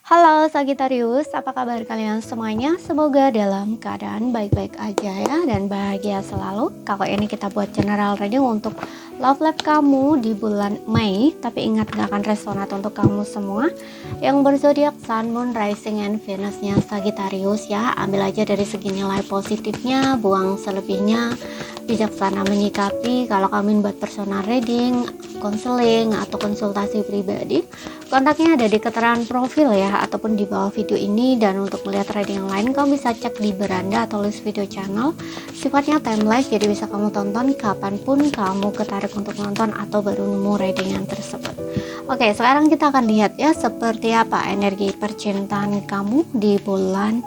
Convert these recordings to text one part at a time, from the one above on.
Halo Sagittarius, apa kabar kalian semuanya? Semoga dalam keadaan baik-baik aja ya dan bahagia selalu. Kali ini kita buat general reading untuk love life kamu di bulan Mei. Tapi ingat gak akan resonate untuk kamu semua yang berzodiak Sun, Moon, Rising, and Venusnya Sagittarius ya. Ambil aja dari segi nilai positifnya, buang selebihnya. Bijaksana menyikapi. Kalau kamu buat personal reading, konseling, atau konsultasi pribadi, kontaknya ada di keterangan profil ya, ataupun di bawah video ini. Dan untuk melihat reading yang lain, kamu bisa cek di beranda atau list video channel. Sifatnya timeless, jadi bisa kamu tonton kapanpun kamu ketarik untuk nonton atau baru nemu reading yang tersebut. Oke, sekarang kita akan lihat ya seperti apa energi percintaan kamu di bulan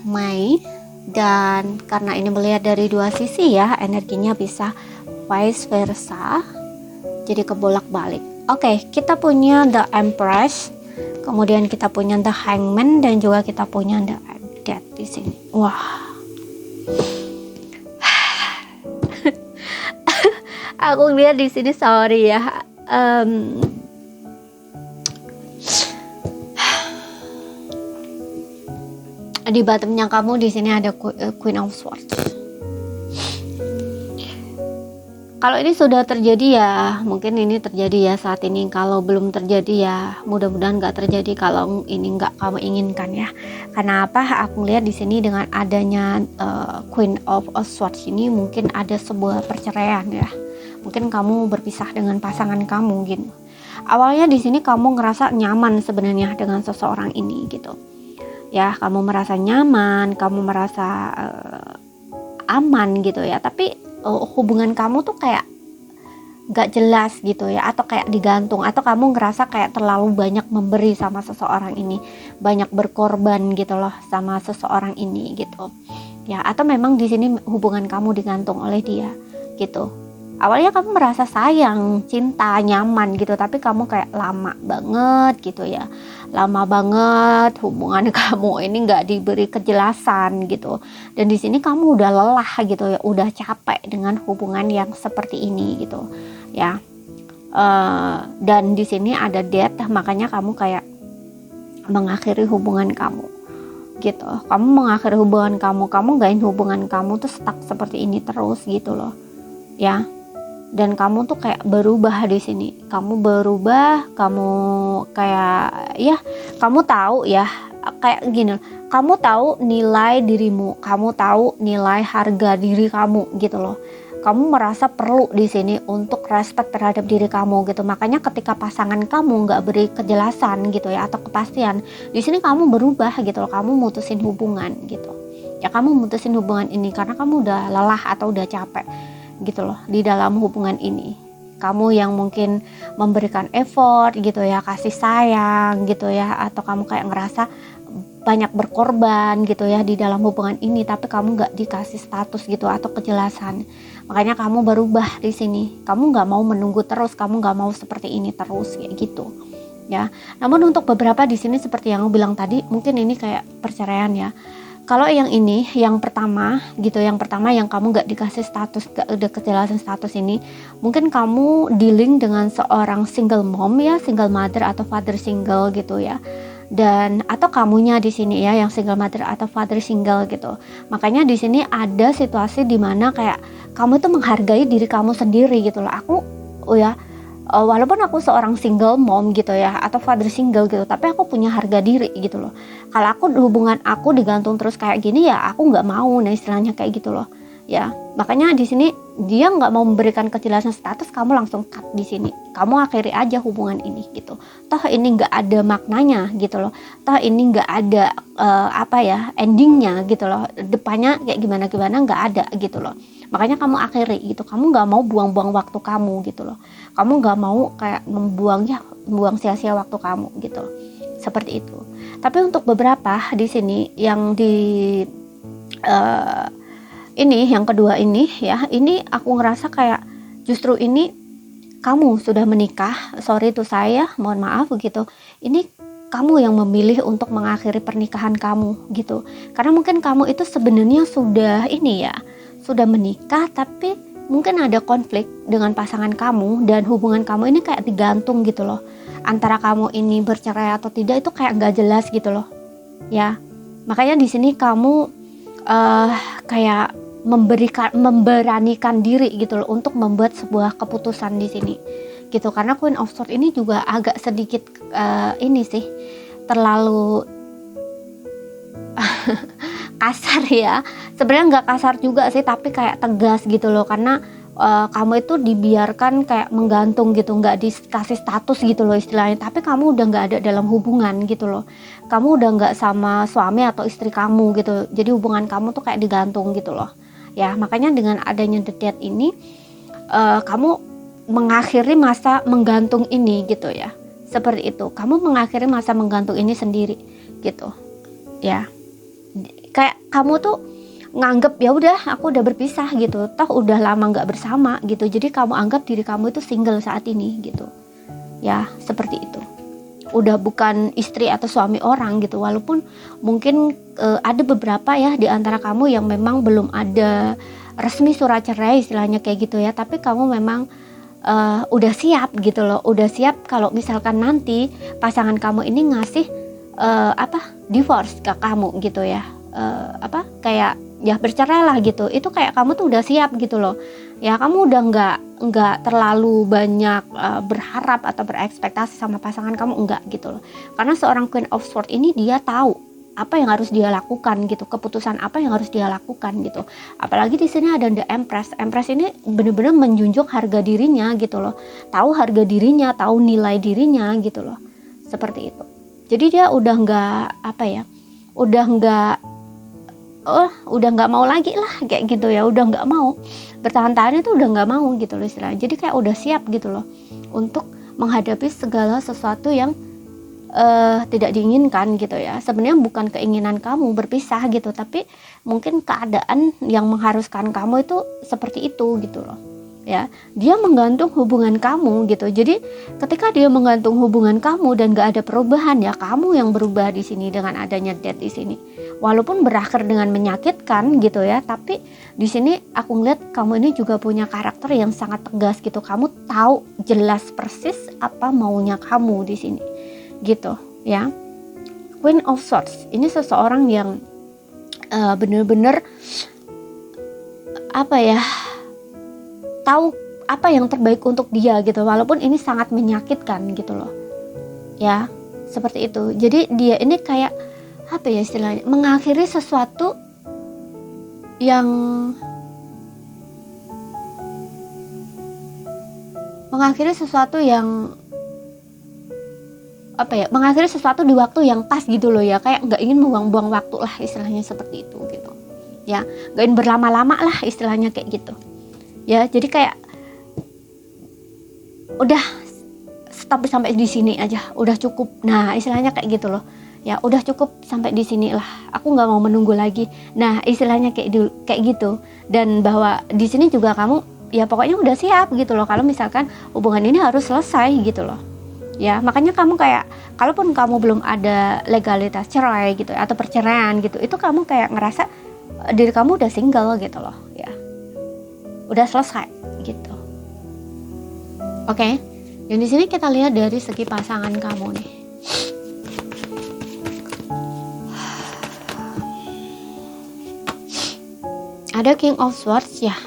Mei. Dan karena ini melihat dari dua sisi ya, energinya bisa vice versa, jadi kebolak-balik. Oke, kita punya The Empress, kemudian kita punya The Hangman, dan juga kita punya The Death di sini. Wah, aku lihat di sini, sorry ya. Di bottomnya kamu di sini ada Queen of Swords. Kalau ini sudah terjadi ya, mungkin ini terjadi ya saat ini. Kalau belum terjadi ya, mudah-mudahan nggak terjadi kalau ini nggak kamu inginkan ya. Karena apa? Aku lihat di sini dengan adanya Queen of Swords ini mungkin ada sebuah perceraian ya. Mungkin kamu berpisah dengan pasangan kamu gitu. Awalnya di sini kamu ngerasa nyaman sebenarnya dengan seseorang ini gitu. Ya, kamu merasa nyaman, kamu merasa aman gitu ya. Tapi hubungan kamu tuh kayak gak jelas gitu ya, atau kayak digantung, atau kamu ngerasa kayak terlalu banyak memberi sama seseorang ini, banyak berkorban gitu loh sama seseorang ini gitu ya. Atau memang di sini hubungan kamu digantung oleh dia gitu. Awalnya kamu merasa sayang, cinta, nyaman gitu, tapi kamu kayak lama banget gitu ya, lama banget hubungan kamu ini nggak diberi kejelasan gitu. Dan di sini kamu udah lelah gitu ya, udah capek dengan hubungan yang seperti ini gitu ya. Dan di sini ada death, makanya kamu kayak mengakhiri hubungan kamu gitu. Kamu mengakhiri hubungan kamu nggak ingin hubungan kamu tuh stuck seperti ini terus gitu loh ya. Dan kamu tuh kayak berubah di sini. Kamu berubah, kamu kayak ya, kamu tahu ya, kayak gini. Kamu tahu nilai dirimu, kamu tahu nilai harga diri kamu gitu loh. Kamu merasa perlu di sini untuk respect terhadap diri kamu gitu. Makanya ketika pasangan kamu nggak beri kejelasan gitu ya, atau kepastian, di sini kamu berubah gitu loh. Kamu mutusin hubungan gitu. Ya, kamu mutusin hubungan ini karena kamu udah lelah atau udah capek gitu loh di dalam hubungan ini. Kamu yang mungkin memberikan effort gitu ya, kasih sayang gitu ya, atau kamu kayak ngerasa banyak berkorban gitu ya di dalam hubungan ini, tapi kamu nggak dikasih status gitu atau kejelasan. Makanya kamu berubah di sini. Kamu nggak mau menunggu terus, kamu nggak mau seperti ini terus kayak gitu ya. Namun untuk beberapa di sini seperti yang aku bilang tadi, mungkin ini kayak perceraian ya. Kalau yang ini, yang pertama gitu, yang pertama yang kamu gak dikasih status, gak ada kejelasan status ini, mungkin kamu dealing dengan seorang single mom ya, single mother atau father single gitu ya. Dan atau kamunya di sini ya yang single mother atau father single gitu. Makanya di sini ada situasi dimana kayak kamu itu menghargai diri kamu sendiri gitu loh. Walaupun aku seorang single mom gitu ya, atau father single gitu, tapi aku punya harga diri gitu loh. Kalau hubungan aku digantung terus kayak gini ya, aku nggak mau, nah istilahnya kayak gitu loh ya. Makanya di sini dia nggak mau memberikan kejelasan status, kamu langsung cut di sini. Kamu akhiri aja hubungan ini gitu. Toh ini nggak ada maknanya gitu loh. Toh ini nggak ada endingnya gitu loh. Depannya kayak gimana nggak ada gitu loh. Makanya kamu akhiri gitu. Kamu nggak mau buang-buang waktu kamu gitu loh. Kamu nggak mau kayak membuang sia-sia waktu kamu gitu. Seperti itu. Tapi untuk beberapa di sini yang ini yang kedua ini ya, ini aku ngerasa kayak justru ini kamu sudah menikah. Sorry tuh saya, mohon maaf begitu. Ini kamu yang memilih untuk mengakhiri pernikahan kamu gitu. Karena mungkin kamu itu sebenarnya sudah ini ya, sudah menikah, tapi mungkin ada konflik dengan pasangan kamu dan hubungan kamu ini kayak digantung gitu loh. antara kamu ini bercerai atau tidak itu kayak nggak jelas gitu loh ya. Makanya di sini kamu kayak memberanikan diri gitu loh untuk membuat sebuah keputusan di sini gitu. Karena Queen of Swords ini juga agak sedikit ini sih terlalu kasar ya. Sebenarnya nggak kasar juga sih, tapi kayak tegas gitu loh. Karena kamu itu dibiarkan kayak menggantung gitu, nggak dikasih status gitu loh istilahnya. Tapi kamu udah nggak ada dalam hubungan gitu loh. Kamu udah nggak sama suami atau istri kamu gitu. Jadi hubungan kamu tuh kayak digantung gitu loh. Ya makanya dengan adanya The Death ini, kamu mengakhiri masa menggantung ini gitu ya. Seperti itu. Kamu mengakhiri masa menggantung ini sendiri gitu. Ya. Kayak kamu tuh nganggep ya udah aku udah berpisah gitu, toh udah lama nggak bersama gitu, jadi kamu anggap diri kamu itu single saat ini gitu ya, seperti itu. Udah bukan istri atau suami orang gitu, walaupun mungkin ada beberapa ya di antara kamu yang memang belum ada resmi surat cerai istilahnya kayak gitu ya, tapi kamu memang udah siap gitu loh, udah siap kalau misalkan nanti pasangan kamu ini ngasih divorce ke kamu gitu ya, kayak ya bercerai lah gitu, itu kayak kamu tuh udah siap gitu loh ya. Kamu udah nggak terlalu banyak berharap atau berekspektasi sama pasangan kamu, enggak gitu loh. Karena seorang Queen of Swords ini dia tahu apa yang harus dia lakukan gitu, keputusan apa yang harus dia lakukan gitu. Apalagi di sini ada The Empress. Empress ini bener-bener menjunjung harga dirinya gitu loh, tahu harga dirinya, tahu nilai dirinya gitu loh, seperti itu. Jadi dia udah nggak mau lagi lah kayak gitu ya, udah nggak mau bertahan-tahan, itu udah nggak mau gitu loh istilahnya. Jadi kayak udah siap gitu loh untuk menghadapi segala sesuatu yang tidak diinginkan gitu ya. Sebenarnya bukan keinginan kamu berpisah gitu, tapi mungkin keadaan yang mengharuskan kamu itu seperti itu gitu loh ya. Dia menggantung hubungan kamu gitu. Jadi ketika dia menggantung hubungan kamu dan gak ada perubahan, ya kamu yang berubah di sini dengan adanya Death di sini. Walaupun berakhir dengan menyakitkan gitu ya, tapi di sini aku ngeliat kamu ini juga punya karakter yang sangat tegas gitu. Kamu tahu jelas persis apa maunya kamu di sini gitu ya. Queen of Swords ini seseorang yang bener-bener tahu apa yang terbaik untuk dia gitu, walaupun ini sangat menyakitkan gitu loh ya, seperti itu. Jadi dia ini kayak istilahnya mengakhiri sesuatu yang mengakhiri sesuatu di waktu yang pas gitu loh ya, kayak nggak ingin membuang-buang waktu lah istilahnya, seperti itu gitu ya, nggak ingin berlama-lama lah istilahnya kayak gitu ya. Jadi kayak udah stop sampai di sini aja, udah cukup, nah istilahnya kayak gitu loh ya, udah cukup sampai di sini lah, aku nggak mau menunggu lagi, nah istilahnya kayak gitu. Dan bahwa di sini juga kamu ya pokoknya udah siap gitu loh kalau misalkan hubungan ini harus selesai gitu loh ya. Makanya kamu kayak kalaupun kamu belum ada legalitas cerai gitu atau perceraian gitu, itu kamu kayak ngerasa diri kamu udah single gitu loh ya, udah selesai gitu. Oke. Dan di sini kita lihat dari segi pasangan kamu nih. Ada King of Swords ya.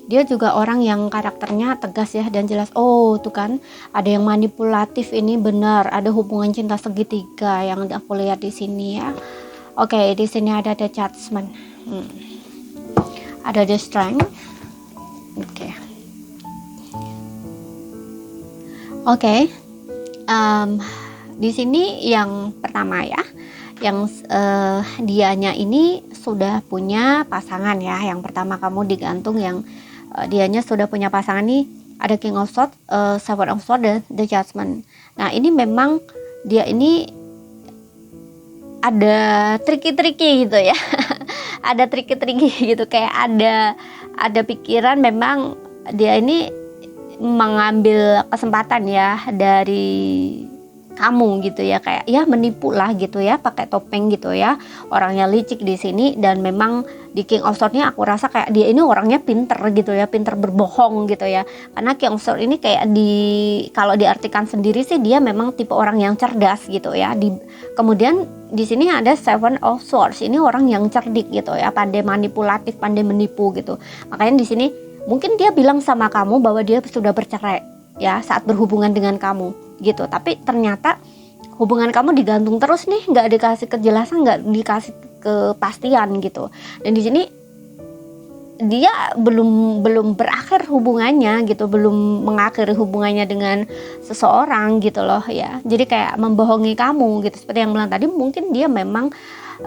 Dia juga orang yang karakternya tegas ya dan jelas. Oh, tuh kan ada yang manipulatif, ini benar. Ada hubungan cinta segitiga yang aku lihat di sini ya. Oke, di sini ada The Judgment. Ada The Strength. Oke. Di sini yang pertama ya, yang dianya ini sudah punya pasangan ya. Yang pertama kamu digantung, yang dianya sudah punya pasangan nih. Ada King of Swords, Seven of Swords, dan The Judgment. Nah ini memang dia ini ada triki-triki gitu ya. Ada triki-triki gitu, kayak ada pikiran, memang dia ini mengambil kesempatan ya dari kamu gitu ya, kayak ya menipu lah gitu ya, pakai topeng gitu ya, orangnya licik di sini. Dan memang di King of Swords-nya aku rasa kayak dia ini orangnya pinter gitu ya, pinter berbohong gitu ya, karena King of Swords ini kayak kalau diartikan sendiri sih dia memang tipe orang yang cerdas gitu ya. Kemudian di sini ada Seven of Swords, ini orang yang cerdik gitu ya, pandai manipulatif, pandai menipu gitu. Makanya di sini mungkin dia bilang sama kamu bahwa dia sudah bercerai ya saat berhubungan dengan kamu gitu, tapi ternyata hubungan kamu digantung terus nih, nggak dikasih kejelasan, nggak dikasih kepastian gitu. Dan di sini dia belum berakhir hubungannya gitu, belum mengakhiri hubungannya dengan seseorang gitu loh ya. Jadi kayak membohongi kamu gitu, seperti yang bilang tadi, mungkin dia memang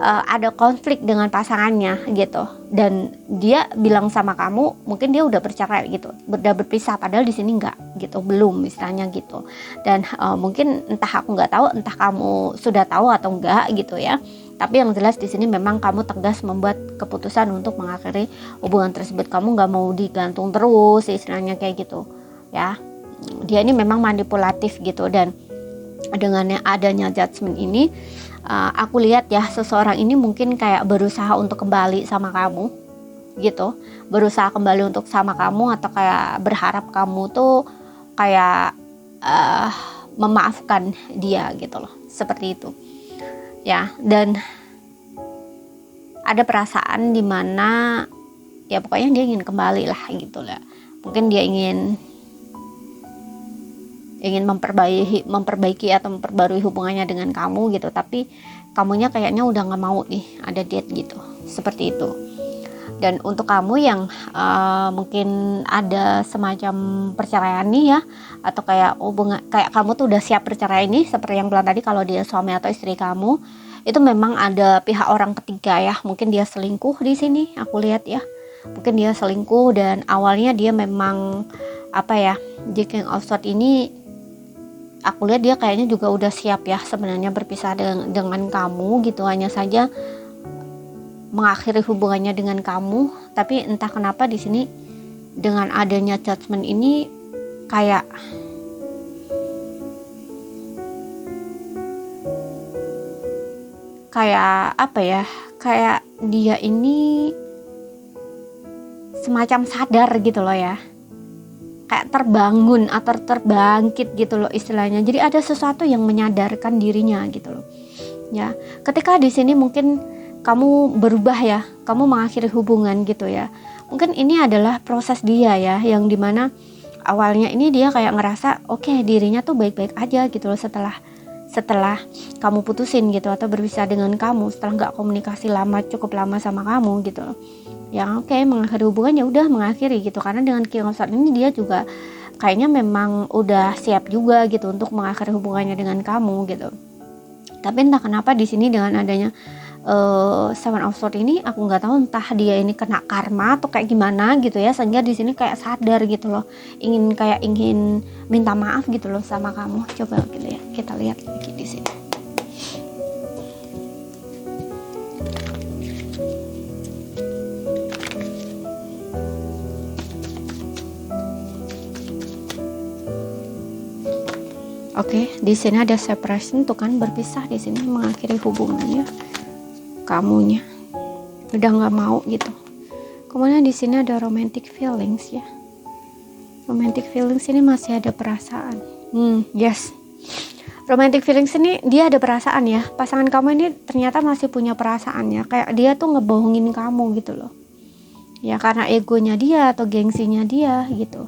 ada konflik dengan pasangannya gitu, dan dia bilang sama kamu mungkin dia udah bercerai gitu, udah berpisah, padahal di sini enggak gitu, belum istilahnya gitu. Dan mungkin entah, aku nggak tahu, entah kamu sudah tahu atau enggak gitu ya, tapi yang jelas di sini memang kamu tegas membuat keputusan untuk mengakhiri hubungan tersebut. Kamu nggak mau digantung terus istilahnya kayak gitu ya. Dia ini memang manipulatif gitu, dan dengan adanya judgment ini, aku lihat ya, seseorang ini mungkin kayak berusaha untuk kembali sama kamu gitu, berusaha kembali untuk sama kamu, atau kayak berharap kamu tuh kayak memaafkan dia gitu loh, seperti itu ya. Dan ada perasaan dimana ya pokoknya dia ingin kembali lah gitu lah, mungkin dia ingin memperbaiki atau memperbarui hubungannya dengan kamu gitu, tapi kamunya kayaknya udah nggak mau nih ada date gitu, seperti itu. Dan untuk kamu yang mungkin ada semacam perceraian nih ya, atau kayak hubungan kayak kamu tuh udah siap bercerai nih, seperti yang bilang tadi, kalau dia suami atau istri kamu, itu memang ada pihak orang ketiga ya, mungkin dia selingkuh di sini, aku lihat ya, mungkin dia selingkuh. Dan awalnya dia memang apa ya, di King of Swords ini aku lihat dia kayaknya juga udah siap ya sebenarnya berpisah dengan kamu gitu, hanya saja mengakhiri hubungannya dengan kamu. Tapi entah kenapa di sini dengan adanya judgment ini kayak apa ya, kayak dia ini semacam sadar gitu loh ya, kayak terbangun atau terbangkit gitu loh istilahnya. Jadi ada sesuatu yang menyadarkan dirinya gitu loh ya. Ketika di sini mungkin kamu berubah ya, kamu mengakhiri hubungan gitu ya, mungkin ini adalah proses dia ya, yang dimana awalnya ini dia kayak ngerasa oke, dirinya tuh baik-baik aja gitu loh setelah kamu putusin gitu, atau berpisah dengan kamu, setelah nggak komunikasi cukup lama sama kamu gitu loh. Yang mengakhiri hubungan ya udah mengakhiri gitu, karena dengan King of Swords ini dia juga kayaknya memang udah siap juga gitu untuk mengakhiri hubungannya dengan kamu gitu. Tapi entah kenapa di sini dengan adanya Seven of Swords ini, aku nggak tahu entah dia ini kena karma atau kayak gimana gitu ya, sehingga di sini kayak sadar gitu loh, ingin minta maaf gitu loh sama kamu. Coba gitu ya, kita lihat lagi di sini. Oke, di sini ada separation tuh kan, berpisah di sini, mengakhiri hubungannya, kamunya udah nggak mau gitu. Kemudian di sini ada romantic feelings ya. Romantic feelings ini masih ada perasaan. Yes. Romantic feelings ini dia ada perasaan ya. Pasangan kamu ini ternyata masih punya perasaan ya. Kayak dia tuh ngebohongin kamu gitu loh. Ya karena egonya dia atau gengsinya dia gitu.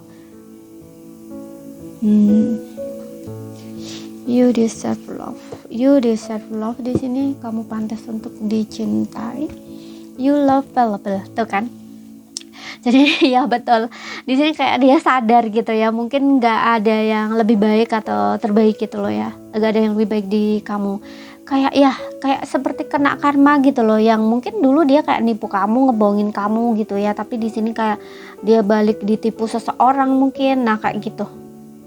You deserve love. You deserve love. Di sini kamu pantas untuk dicintai. You lovable, tuh kan? Jadi ya betul. Di sini kayak dia sadar gitu ya. Mungkin nggak ada yang lebih baik atau terbaik gitu loh ya. Nggak ada yang lebih baik di kamu. Kayak seperti kena karma gitu loh. Yang mungkin dulu dia kayak nipu kamu, ngebohongin kamu gitu ya. Tapi di sini kayak dia balik ditipu seseorang mungkin. Nah kayak gitu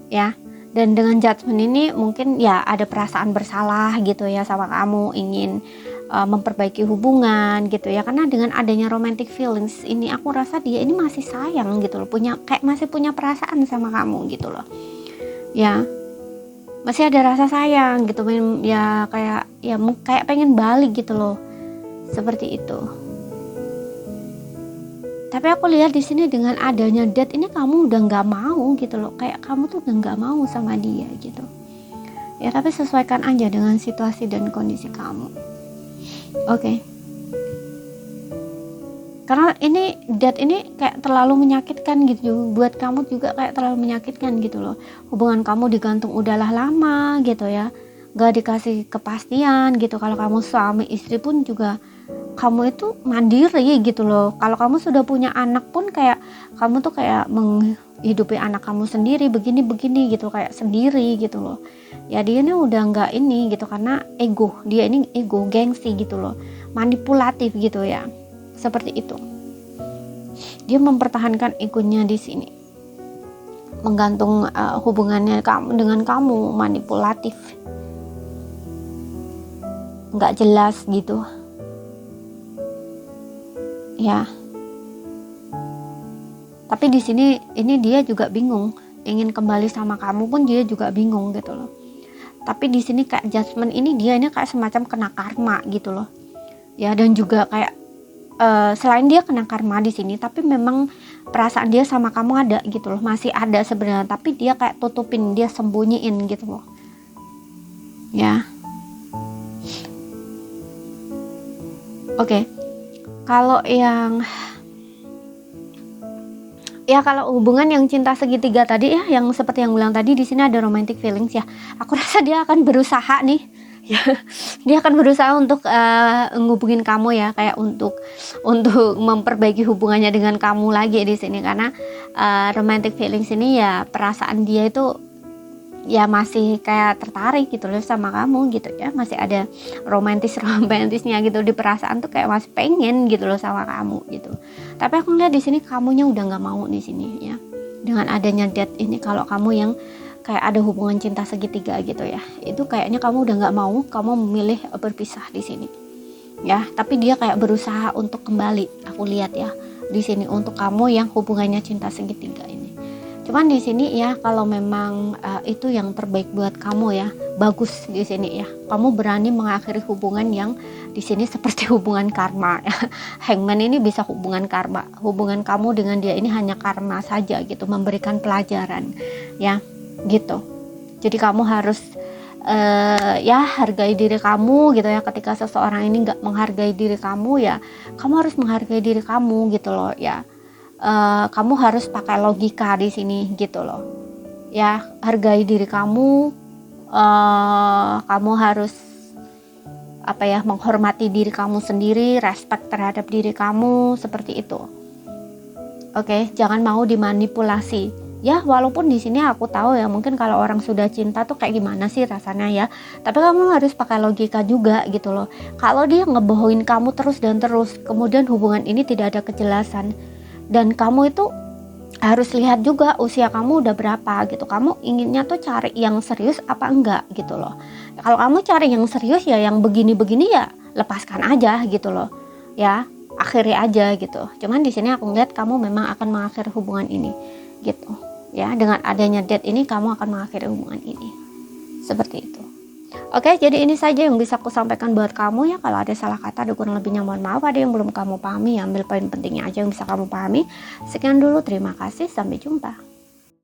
ya. Dan dengan judgment ini mungkin ya ada perasaan bersalah gitu ya sama kamu, ingin memperbaiki hubungan gitu ya. Karena dengan adanya romantic feelings ini, aku rasa dia ini masih sayang gitu loh, masih punya perasaan sama kamu gitu loh ya. masih ada rasa sayang gitu, ya kayak kayak pengen balik gitu loh, seperti itu. Tapi aku lihat di sini dengan adanya date ini kamu udah nggak mau gitu loh, kayak kamu tuh udah nggak mau sama dia gitu ya. Tapi sesuaikan aja dengan situasi dan kondisi kamu, oke? Karena ini date ini kayak terlalu menyakitkan gitu buat kamu juga, kayak terlalu menyakitkan gitu loh. Hubungan kamu digantung udahlah lama gitu ya, gak dikasih kepastian gitu. Kalau kamu suami istri pun juga kamu itu mandiri gitu loh. Kalau kamu sudah punya anak pun kayak kamu tuh kayak menghidupi anak kamu sendiri begini gitu, kayak sendiri gitu loh ya. Dia ini udah nggak ini gitu, karena ego, dia ini ego, gengsi gitu loh, manipulatif gitu ya, seperti itu. Dia mempertahankan egonya di sini, menggantung hubungannya kamu dengan kamu, manipulatif, nggak jelas gitu ya. Tapi di sini ini dia juga bingung, ingin kembali sama kamu pun dia juga bingung gitu loh. Tapi di sini kayak judgment ini, dia ini kayak semacam kena karma gitu loh ya. Dan juga kayak selain dia kena karma di sini, tapi memang perasaan dia sama kamu ada gitu loh, masih ada sebenarnya, tapi dia kayak tutupin, dia sembunyiin gitu loh ya. Oke. Kalau yang kalau hubungan yang cinta segitiga tadi ya, yang seperti yang bilang tadi, di sini ada romantic feelings ya. Aku rasa dia akan berusaha nih ya. Dia akan berusaha untuk ngubungin kamu ya, kayak untuk memperbaiki hubungannya dengan kamu lagi di sini. Karena romantic feelings ini ya, perasaan dia itu ya masih kayak tertarik gitu loh sama kamu gitu ya, masih ada romantisnya gitu di perasaan tuh, kayak masih pengen gitu loh sama kamu gitu. Tapi aku lihat di sini kamunya udah nggak mau di sini ya, dengan adanya date ini. Kalau kamu yang kayak ada hubungan cinta segitiga gitu ya, itu kayaknya kamu udah nggak mau, kamu memilih berpisah di sini ya. Tapi dia kayak berusaha untuk kembali, aku lihat ya di sini, untuk kamu yang hubungannya cinta segitiga ini. Cuman di sini ya, kalau memang itu yang terbaik buat kamu ya, bagus di sini ya. Kamu berani mengakhiri hubungan yang di sini seperti hubungan karma ya. Hangman ini bisa hubungan karma. Hubungan kamu dengan dia ini hanya karma saja gitu, memberikan pelajaran ya gitu. Jadi kamu harus ya hargai diri kamu gitu ya. Ketika seseorang ini nggak menghargai diri kamu ya, kamu harus menghargai diri kamu gitu loh ya. Kamu harus pakai logika di sini gitu loh ya. Hargai diri kamu, kamu harus menghormati diri kamu sendiri, respect terhadap diri kamu, seperti itu. Oke, jangan mau dimanipulasi ya. Walaupun di sini aku tahu ya, mungkin kalau orang sudah cinta tuh kayak gimana sih rasanya ya, tapi kamu harus pakai logika juga gitu loh. Kalau dia ngebohongin kamu terus dan terus, kemudian hubungan ini tidak ada kejelasan, dan kamu itu harus lihat juga usia kamu udah berapa gitu. Kamu inginnya tuh cari yang serius apa enggak gitu loh. Kalau kamu cari yang serius ya, yang begini-begini ya lepaskan aja gitu loh ya, akhiri aja gitu. Cuman di sini aku ngeliat kamu memang akan mengakhiri hubungan ini gitu ya. Dengan adanya date ini kamu akan mengakhiri hubungan ini, seperti itu. Oke, jadi ini saja yang bisa aku sampaikan buat kamu ya. Kalau ada salah kata, ada kurang lebihnya mohon maaf. Ada yang belum kamu pahami, ambil poin pentingnya aja yang bisa kamu pahami. Sekian dulu, terima kasih, sampai jumpa.